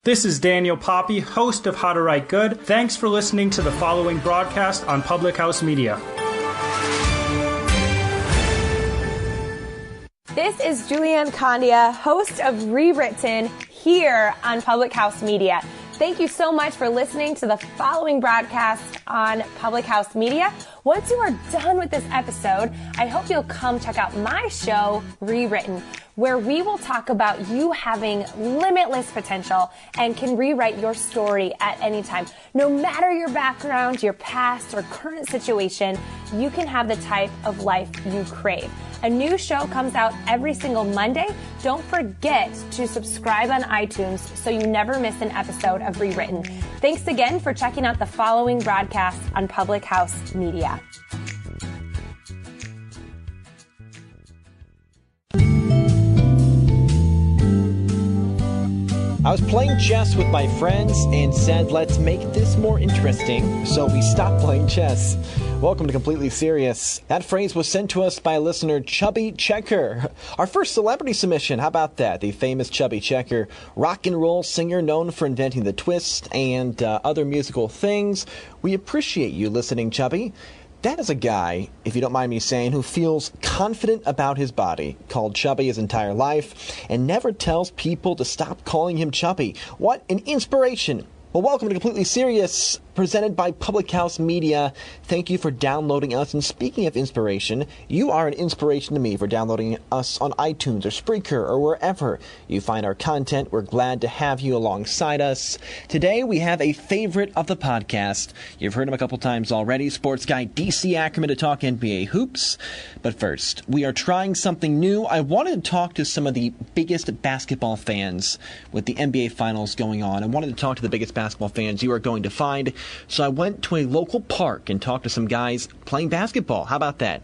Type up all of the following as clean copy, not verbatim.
This is Daniel Poppy, host of How to Write Good. Thanks for listening to the following broadcast on Public House Media. This is Julianne Condia, host of Rewritten here on Public House Media. Thank you so much for listening to the following broadcast on Public House Media. Once you are done with this episode, I hope you'll come check out my show, Rewritten, where we will talk about you having limitless potential and can rewrite your story at any time. No matter your background, your past, or current situation, you can have the type of life you crave. A new show comes out every single Monday. Don't forget to subscribe on iTunes so you never miss an episode of Rewritten. Thanks again for checking out the following broadcast on Public House Media. I was playing chess with my friends and said, let's make this more interesting, so we stopped playing chess. Welcome to Completely Serious. That phrase was sent to us by listener Chubby Checker. Our first celebrity submission, how about that? The famous Chubby Checker, rock and roll singer known for inventing the twist and other musical things. We appreciate you listening, Chubby. That is a guy, if you don't mind me saying, who feels confident about his body, called chubby his entire life, and never tells people to stop calling him chubby. What an inspiration! Well, welcome to Completely Serious, presented by Public House Media. Thank you for downloading us. And speaking of inspiration, you are an inspiration to me for downloading us on iTunes or Spreaker or wherever you find our content. We're glad to have you alongside us. Today, we have a favorite of the podcast. You've heard him a couple times already, Sports Guy DC Ackerman to talk NBA hoops. But first, we are trying something new. I wanted to talk to some of the biggest basketball fans with the NBA Finals going on. I wanted to talk to the biggest basketball fans you are going to find. So I went to a local park and talked to some guys playing basketball. How about that?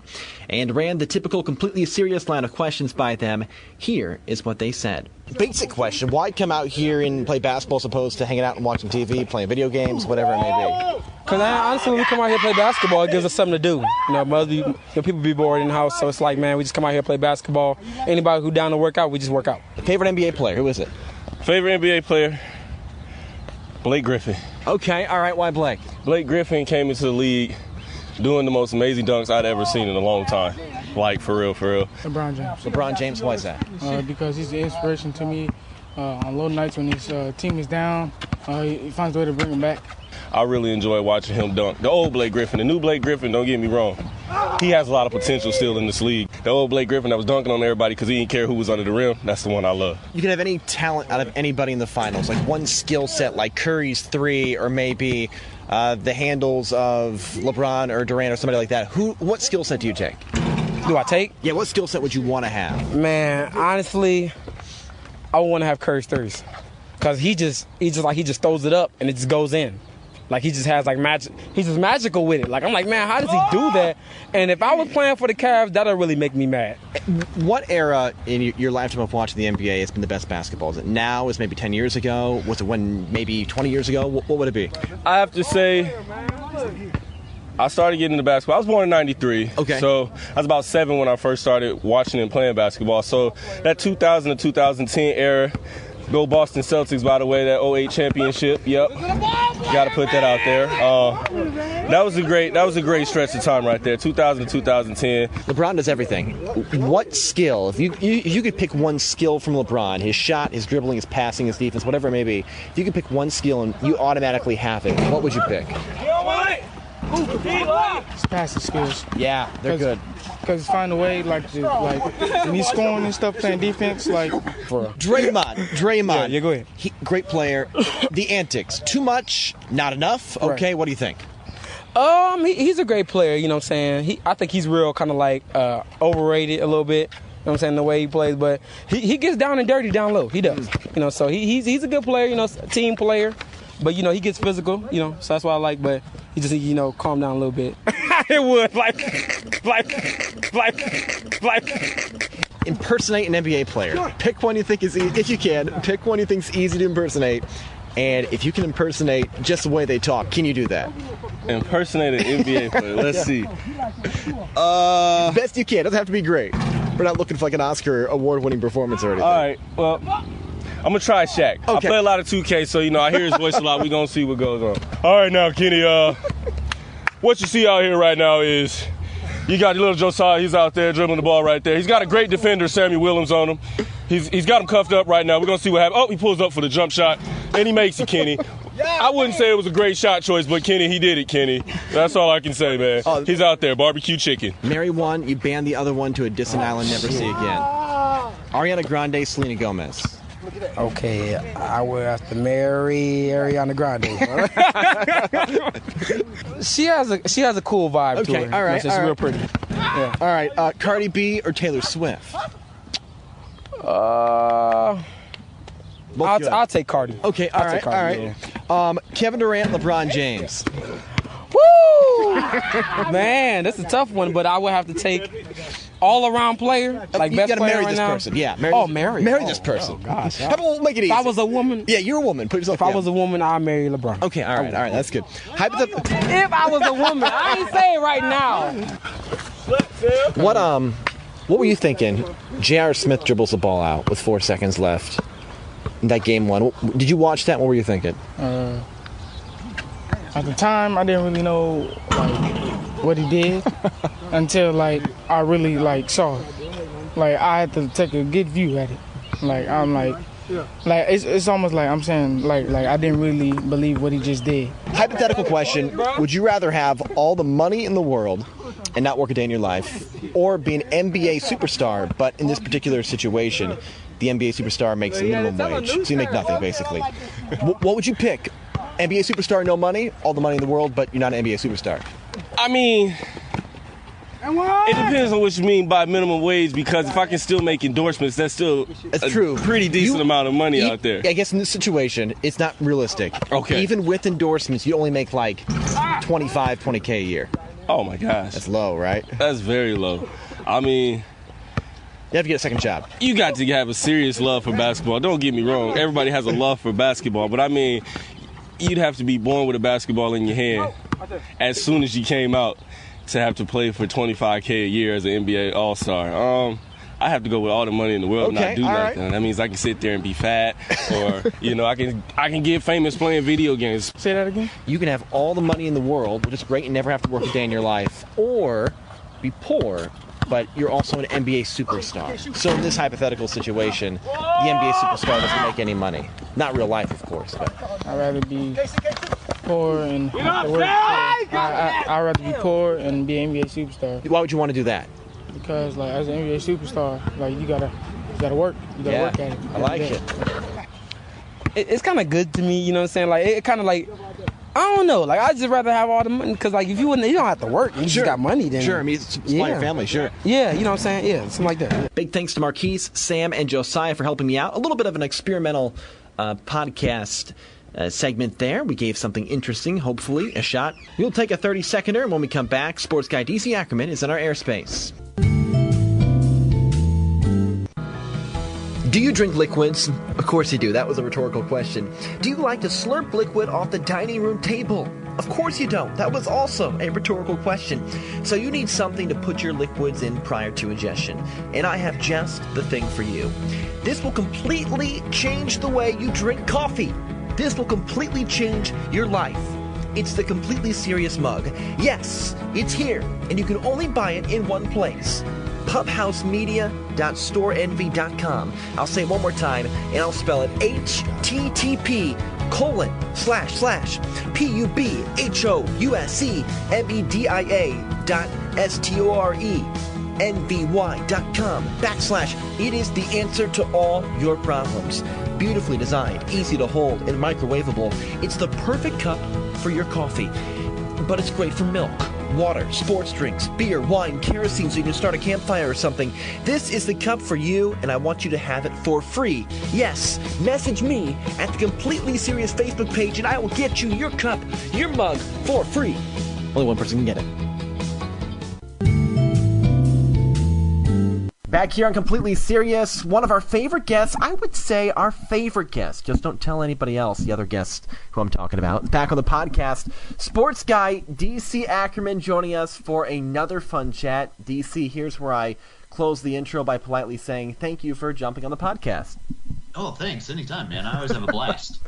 And ran the typical Completely Serious line of questions by them. Here is what they said. Basic question. Why come out here and play basketball as opposed to hanging out and watching TV, playing video games, whatever it may be? Because honestly, when we come out here and play basketball, it gives us something to do. People be bored in the house, so it's like, man, we just come out here and play basketball. Anybody who down to work out, we just work out. Favorite NBA player, who is it? Favorite NBA player? Blake Griffin. Okay, all right, why Blake? Blake Griffin came into the league doing the most amazing dunks I'd ever seen in a long time. Like, for real, for real. LeBron James. LeBron James, why is that? Because he's the inspiration to me on low nights when his team is down. He finds a way to bring them back. I really enjoy watching him dunk. The old Blake Griffin, the new Blake Griffin, don't get me wrong. He has a lot of potential still in this league. The old Blake Griffin that was dunking on everybody because he didn't care who was under the rim, that's the one I love. You can have any talent out of anybody in the finals, like one skill set like Curry's three or maybe the handles of LeBron or Durant or somebody like that. What skill set do you take? Do I take? Yeah, what skill set would you want to have? Man, honestly, I would want to have Curry's threes. Because he just throws it up and it just goes in. Like, he just has, like, magic. He's just magical with it. Like, I'm like, man, how does he do that? And if I was playing for the Cavs, that'll really make me mad. What era in your lifetime of watching the NBA has been the best basketball? Is it now? Is it maybe 10 years ago? Was it when maybe 20 years ago? What would it be? I have to say, I started getting into basketball. I was born in 93. Okay. So I was about 7 when I first started watching and playing basketball. So that 2000 to 2010 era, go Boston Celtics, by the way, that 08 championship. Yep. Got to put that out there. That was a great stretch of time right there, 2000 to 2010. LeBron does everything. What skill, if you could pick one skill from LeBron, his shot, his dribbling, his passing, his defense, whatever it may be, if you could pick one skill and you automatically have it, what would you pick? His passing skills. Yeah, they're good. Because find a way, like when he's scoring and stuff, playing defense, like Draymond. Yeah, go ahead. Great player. The antics, too much, not enough. Okay, right. What do you think? He's a great player. You know what I'm saying? I think he's real kind of like overrated a little bit. You know what I'm saying? The way he plays, but he gets down and dirty down low. He does. You know, so he's a good player. You know, team player. But, you know, he gets physical, you know, so that's why I like, but he just, you know, calm down a little bit. It would, like. Impersonate an NBA player. Pick one you think is easy, if you can. Pick one you think's easy to impersonate. And if you can impersonate just the way they talk, can you do that? Impersonate an NBA player. Let's see. Best you can. Doesn't have to be great. We're not looking for like an Oscar award-winning performance or anything. All right. Well, I'm going to try Shaq. I play a lot of 2K, so, I hear his voice a lot. We're going to see what goes on. All right, now, Kenny, what you see out here right now is you got your little Josiah. He's out there dribbling the ball right there. He's got a great defender, Samuel Williams, on him. He's got him cuffed up right now. We're going to see what happens. Oh, he pulls up for the jump shot, and he makes it, Kenny. I wouldn't say it was a great shot choice, but Kenny, he did it, Kenny. That's all I can say, man. He's out there, barbecue chicken. Marry one, you ban the other one to a distant island, never see again. Ariana Grande, Selena Gomez. Okay, I will have to marry Ariana Grande. She has a cool vibe to her. All right, she's real pretty. Yeah. All right, Cardi B or Taylor Swift? I'll take Cardi. Okay, all right. Kevin Durant, LeBron James. Woo! Man, that's a tough one, but I would have to take all-around player, like best player marry right this now. person. Yeah, marry this person. Oh, gosh. How about we'll make it easy? If I was a woman, yeah, you're a woman. Put yourself. If I was a woman, I'd marry LeBron. Okay, all right, that's good. If I was a woman, I ain't saying right now. What were you thinking? J.R. Smith dribbles the ball out with 4 seconds left. That game one. Did you watch that? What were you thinking? At the time, I didn't really know what he did until I really saw it. I had to take a good view at it. It's almost like I'm saying I didn't really believe what he just did. Hypothetical question: would you rather have all the money in the world and not work a day in your life, or be an NBA superstar, but in this particular situation, the NBA superstar makes the minimum wage, so you make nothing basically? What would you pick? NBA superstar, no money, all the money in the world, but you're not an NBA superstar. I mean, it depends on what you mean by minimum wage, because if I can still make endorsements, that's still true. Pretty decent amount of money out there. I guess in this situation, it's not realistic. Okay. Even with endorsements, you only make like 20K a year. Oh my gosh. That's low, right? That's very low. I mean, you have to get a second job. You got to have a serious love for basketball. Don't get me wrong. Everybody has a love for basketball, but I mean, you'd have to be born with a basketball in your hand as soon as you came out to have to play for $25K a year as an NBA All-Star. I have to go with all the money in the world and not do nothing. Right. That means I can sit there and be fat, or I can get famous playing video games. Say that again. You can have all the money in the world, which is great, and never have to work a day in your life, or be poor, but you're also an NBA superstar. So in this hypothetical situation, the NBA superstar doesn't make any money. Not real life, of course, but I'd rather be poor and have to work. I'd rather be poor and be an NBA superstar. Why would you want to do that? Because as an NBA superstar, you gotta work. You gotta work at it. I like it. It's kind of good to me, you know what I'm saying? It kind of I don't know. I'd just rather have all the money, because if you don't have to work, you just got money, then sure. I mean, supply your family, sure. Yeah, you know what I'm saying? Yeah, something like that. Big thanks to Marquise, Sam, and Josiah for helping me out. A little bit of an experimental podcast segment there. We gave something interesting, hopefully, a shot. We'll take a 30-seconder, and when we come back, Sports Guy DC Ackerman is in our airspace. Do you drink liquids? Of course you do. That was a rhetorical question. Do you like to slurp liquid off the dining room table? Of course you don't. That was also a rhetorical question. So you need something to put your liquids in prior to ingestion. And I have just the thing for you. This will completely change the way you drink coffee. This will completely change your life. It's the Completely Serious mug. Yes, it's here, and you can only buy it in one place. pubhousemedia.storeenvy.com. I'll say it one more time, and I'll spell it http://pubhousemedia.storenvy.com/. It is the answer to all your problems. Beautifully designed, easy to hold, and microwavable. It's the perfect cup for your coffee, but it's great for milk, water, sports drinks, beer, wine, kerosene, so you can start a campfire or something. This is the cup for you, and I want you to have it for free. Yes, message me at the Completely Serious Facebook page, and I will get you your cup, your mug, for free. Only one person can get it. Back here on Completely Serious, one of our favorite guests, I would say our favorite guest, just don't tell anybody else, the other guest who I'm talking about. Back on the podcast, Sports Guy DC Ackerman joining us for another fun chat. DC, here's where I close the intro by politely saying thank you for jumping on the podcast. Oh, thanks. Anytime, man. I always have a blast.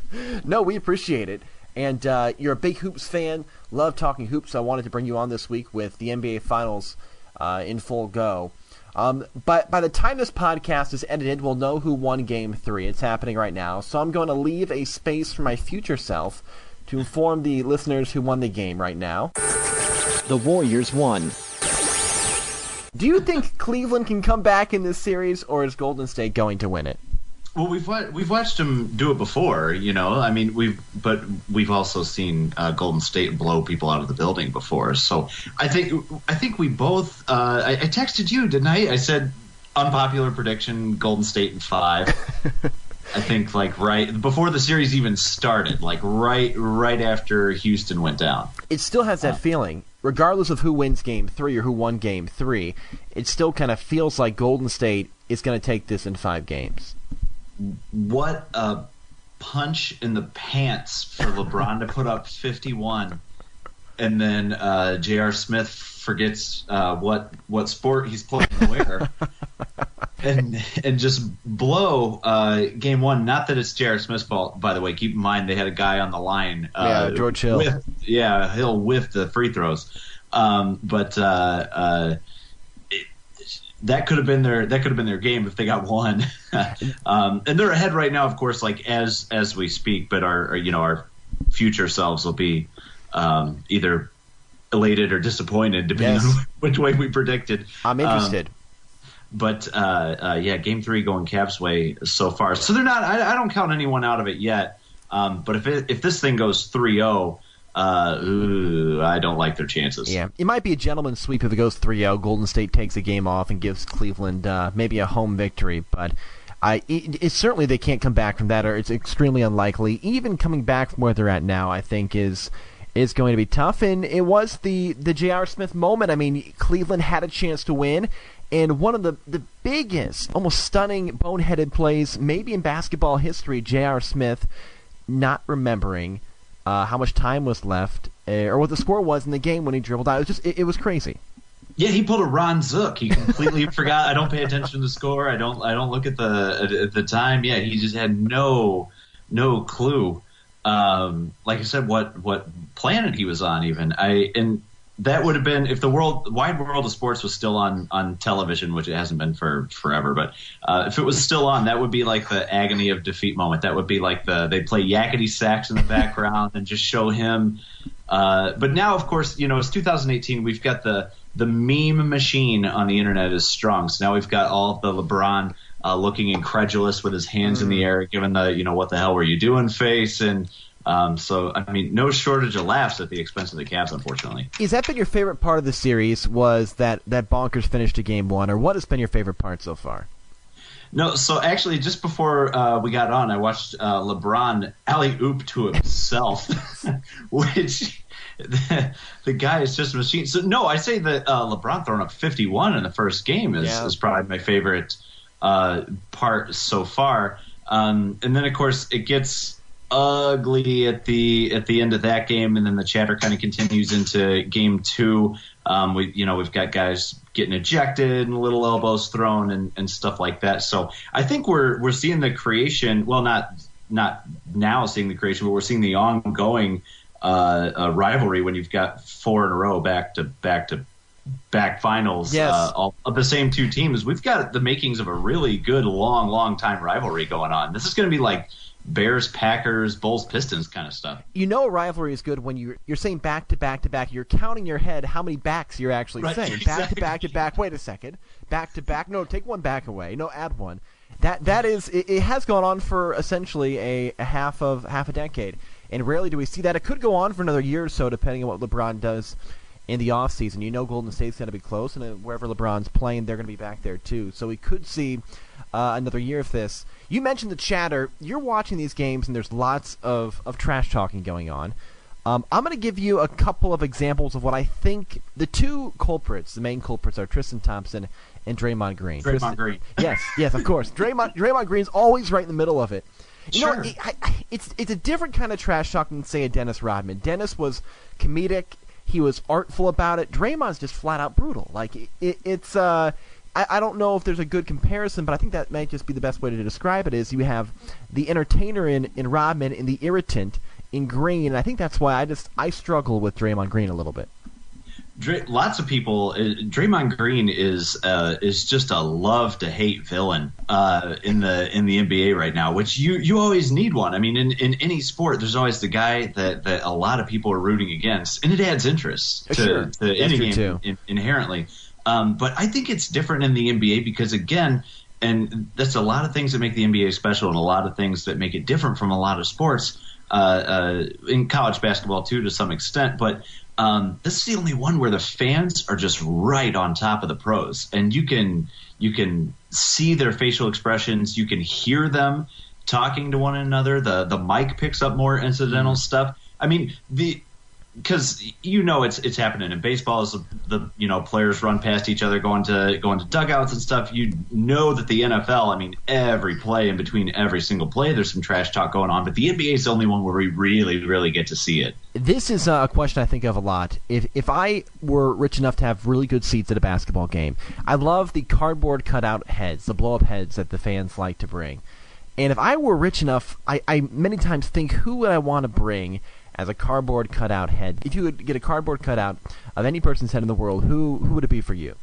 No, we appreciate it. And you're a big hoops fan. Love talking hoops. So I wanted to bring you on this week with the NBA Finals in full go. But by the time this podcast is edited, we'll know who won Game 3. It's happening right now. So I'm going to leave a space for my future self to inform the listeners who won the game right now. The Warriors won. Do you think Cleveland can come back in this series, or is Golden State going to win it? Well, we've watched them do it before, you know. I mean, we've also seen Golden State blow people out of the building before. So I think we both. I texted you, didn't I? I said unpopular prediction: Golden State in 5. I think right before the series even started, right after Houston went down. It still has that feeling, regardless of who wins Game 3 or who won Game 3. It still kind of feels like Golden State is going to take this in 5 games. What a punch in the pants for LeBron to put up 51, and then J.R. Smith forgets what sport he's playing where, and just blow Game 1. Not that it's J.R. Smith's fault, by the way. Keep in mind they had a guy on the line. George Hill. Hill with the free throws, but. That could have been their game if they got one, and they're ahead right now, of course, as we speak. But our future selves will be either elated or disappointed, depending on which way we predicted. I'm interested. But Game 3 going Cavs' way so far, so they're not. I don't count anyone out of it yet. But if this thing goes 3-0. I don't like their chances. Yeah, it might be a gentleman's sweep if it goes 3-0. Golden State takes a game off and gives Cleveland maybe a home victory, but it's certainly they can't come back from that, or it's extremely unlikely. Even coming back from where they're at now, I think is going to be tough. And it was the J.R. Smith moment. I mean, Cleveland had a chance to win, and one of the biggest, almost stunning, boneheaded plays maybe in basketball history, J.R. Smith not remembering how much time was left, or what the score was in the game when he dribbled out. It was crazy. Yeah, he pulled a Ron Zook. He completely forgot. I don't pay attention to the score. I don't look at the time. Yeah, he just had no clue. Like I said, what planet he was on even. And that would have been if the wide world of sports was still on television, which it hasn't been for forever. But if it was still on, that would be like the agony of defeat moment. That would be like they play yakety sax in the background and just show him. But now, of course, it's 2018. We've got the meme machine on the internet is strong. So now we've got all of the LeBron looking incredulous with his hands in the air, giving the what the hell were you doing face. And so, I mean, no shortage of laughs at the expense of the Cavs, unfortunately. Has that been your favorite part of the series, was that bonkers finish to Game 1, or what has been your favorite part so far? No, so actually, just before we got on, I watched LeBron alley-oop to himself, which the guy is just a machine. So, no, I say that LeBron throwing up 51 in the first game is probably my favorite part so far. And then, of course, it gets ugly at the end of that game, and then the chatter kind of continues into Game 2. We've got guys getting ejected and little elbows thrown and stuff like that. So I think we're seeing the creation. Well, not now seeing the creation, but we're seeing the ongoing rivalry when you've got 4 in a row back to back finals. Yes. All of the same two teams. We've got the makings of a really good long time rivalry going on. This is going to be like Bears, Packers, Bulls, Pistons kind of stuff. A rivalry is good when you're saying back to back to back. You're counting your head how many backs you're actually saying. Exactly. Back to back to back. Wait a second. Back to back. No, take one back away. No, add one. That is. It has gone on for essentially a half a decade, and rarely do we see that. It could go on for another year or so, depending on what LeBron does in the offseason. Golden State's going to be close, and wherever LeBron's playing, they're going to be back there too. So we could see another year of this. You mentioned the chatter. You're watching these games, and there's lots of trash talking going on. I'm going to give you a couple of examples of what I think the two culprits, the main culprits, are Tristan Thompson and Draymond Green. Green. Yes, of course. Draymond Green's always right in the middle of it. Sure. It's a different kind of trash talk than, say, a Dennis Rodman. Dennis was comedic. He was artful about it. Draymond's just flat out brutal. Like it's I don't know if there's a good comparison, but I think that might just be the best way to describe it. Is you have the entertainer in Rodman and the irritant in Green, and I think that's why I struggle with Draymond Green a little bit. Lots of people. Draymond Green is just a love to hate villain in the NBA right now, which you always need one. I mean, in any sport, there's always the guy that a lot of people are rooting against, and it adds interest to any game inherently. But I think it's different in the NBA because, again, and that's a lot of things that make the NBA special, and a lot of things that make it different from a lot of sports. In college basketball too, to some extent, but this is the only one where the fans are just right on top of the pros, and you can see their facial expressions, you can hear them talking to one another. The mic picks up more incidental stuff. I mean, because it's happening in baseball as the players run past each other going to dugouts and stuff. You know that the NFL, I mean, every play in between every single play, there's some trash talk going on. But the NBA is the only one where we really, really get to see it. This is a question I think of a lot. If I were rich enough to have really good seats at a basketball game, I love the cardboard cutout heads, the blow-up heads that the fans like to bring. And if I were rich enough, I many times think, who would I want to bring as a cardboard cutout head? If you would get a cardboard cutout of any person's head in the world, who would it be for you?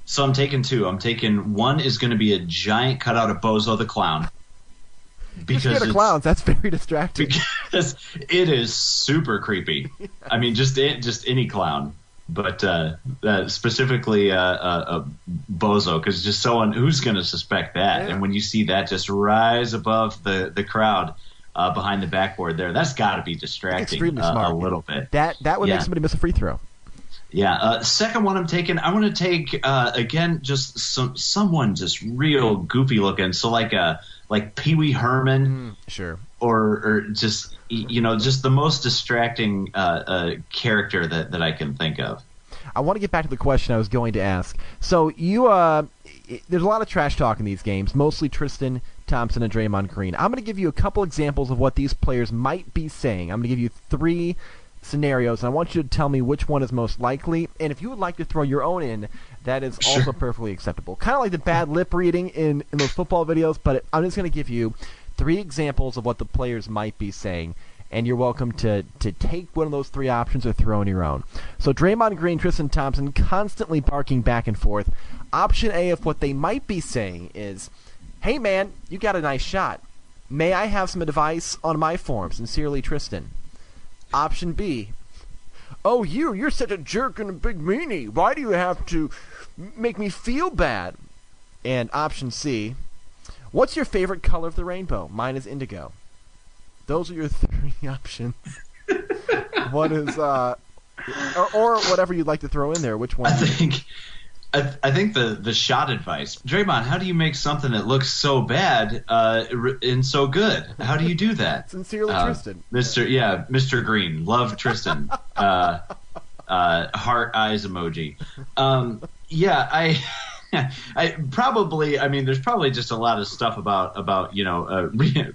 So I'm taking two. One is going to be a giant cutout of Bozo the Clown. Because you're scared of clowns. That's very distracting. Because it is super creepy. I mean, just any clown. But specifically Bozo, because just someone who's going to suspect that. Yeah. And when you see that just rise above the crowd, behind the backboard there, that's got to be distracting a little bit. That would make somebody miss a free throw. Yeah. Second one I want to take again just someone just real goofy looking. So like Pee Wee Herman, sure, or just just the most distracting character that I can think of. I want to get back to the question I was going to ask. So you there's a lot of trash talk in these games, mostly Tristan Thompson and Draymond Green. I'm going to give you a couple examples of what these players might be saying. I'm going to give you 3 scenarios, and I want you to tell me which one is most likely. And if you would like to throw your own in, that is also perfectly acceptable. Kind of like the bad lip reading in those football videos, but I'm just going to give you 3 examples of what the players might be saying, and you're welcome to take one of those 3 options or throw in your own. So Draymond Green, Tristan Thompson, constantly barking back and forth. Option A of what they might be saying is, "Hey man, you got a nice shot. May I have some advice on my form? Sincerely, Tristan." Option B, "Oh, you're such a jerk and a big meanie. Why do you have to make me feel bad?" And option C, "What's your favorite color of the rainbow? Mine is indigo." Those are your 3 options. What is or whatever you'd like to throw in there? Which one? I think the shot advice. Draymond, how do you make something that looks so bad and so good? How do you do that? Sincerely, Tristan. Mr. Green. Love Tristan. Heart eyes emoji. There's probably just a lot of stuff about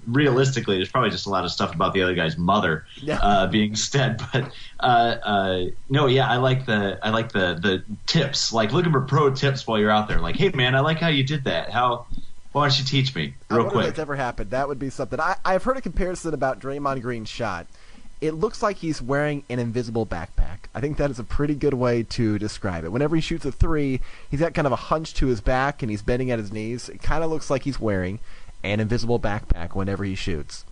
realistically, there's probably just a lot of stuff about the other guy's mother being said. But I like the tips. Like, looking for pro tips while you're out there. Like, hey man, I like how you did that. Why don't you teach me real quick? If that's ever happened, that would be something. I've heard a comparison about Draymond Green's shot. It looks like he's wearing an invisible backpack. I think that is a pretty good way to describe it. Whenever he shoots a 3, he's got kind of a hunch to his back and he's bending at his knees. It kind of looks like he's wearing an invisible backpack whenever he shoots.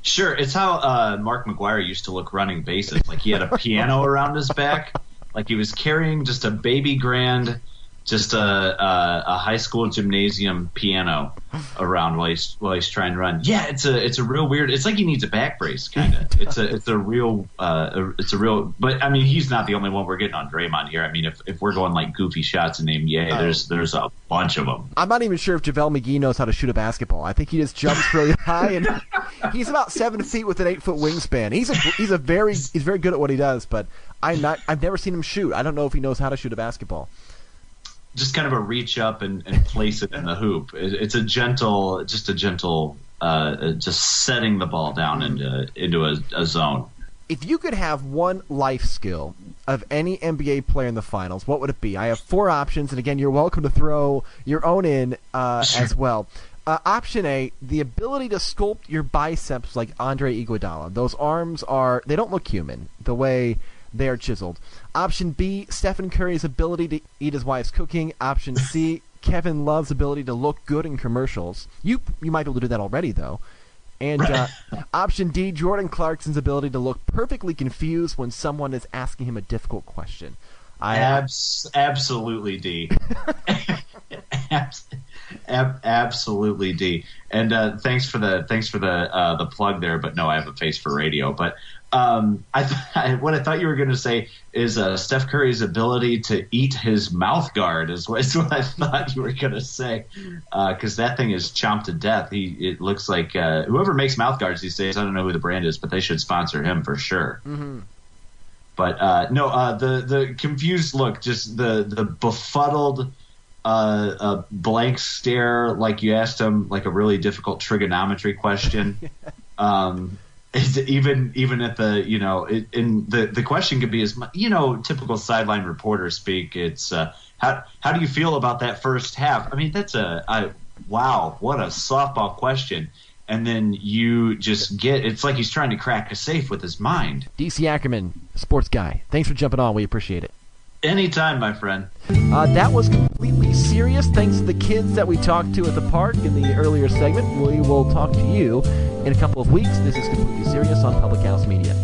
Sure, it's how Mark McGuire used to look running bases. Like, he had a piano around his back, like he was carrying just a baby grand, just a high school gymnasium piano around while he's trying to run. Yeah, it's a real weird. It's like he needs a back brace, kind of. It's a real. But I mean, he's not the only one we're getting on Draymond here. I mean, if we're going like goofy shots in the NBA, there's a bunch of them. I'm not even sure if JaVale McGee knows how to shoot a basketball. I think he just jumps really high, and he's about 7 feet with an 8-foot wingspan. He's very good at what he does, but I've never seen him shoot. I don't know if he knows how to shoot a basketball. Just kind of a reach up and place it in the hoop. It's just setting the ball down into a zone. If you could have one life skill of any NBA player in the finals, what would it be? I have 4 options, and again, you're welcome to throw your own in as well. Option A, the ability to sculpt your biceps like Andre Iguodala. Those arms they don't look human the way they are chiseled. Option B, Stephen Curry's ability to eat his wife's cooking. Option C, Kevin Love's ability to look good in commercials. You might be able to do that already, though. And option D, Jordan Clarkson's ability to look perfectly confused when someone is asking him a difficult question. Absolutely D. Absolutely D. And thanks for the plug there. But no, I have a face for radio. But what I thought you were going to say is Steph Curry's ability to eat his mouth guard is what I thought you were going to say, because that thing is chomped to death. It looks like whoever makes mouth guards these days, I don't know who the brand is, but they should sponsor him for sure. Mm-hmm. But no, the confused look, just the befuddled blank stare, like you asked him like a really difficult trigonometry question. Is even at the the question could be as typical sideline reporter speak. It's how do you feel about that first half? I mean, that's wow, what a softball question. And then you just it's like he's trying to crack a safe with his mind. DC Ackerman, sports guy. Thanks for jumping on. We appreciate it. Anytime, my friend. That was completely serious. Thanks to the kids that we talked to at the park in the earlier segment. We will talk to you in a couple of weeks. This is Completely Serious on Public House Media.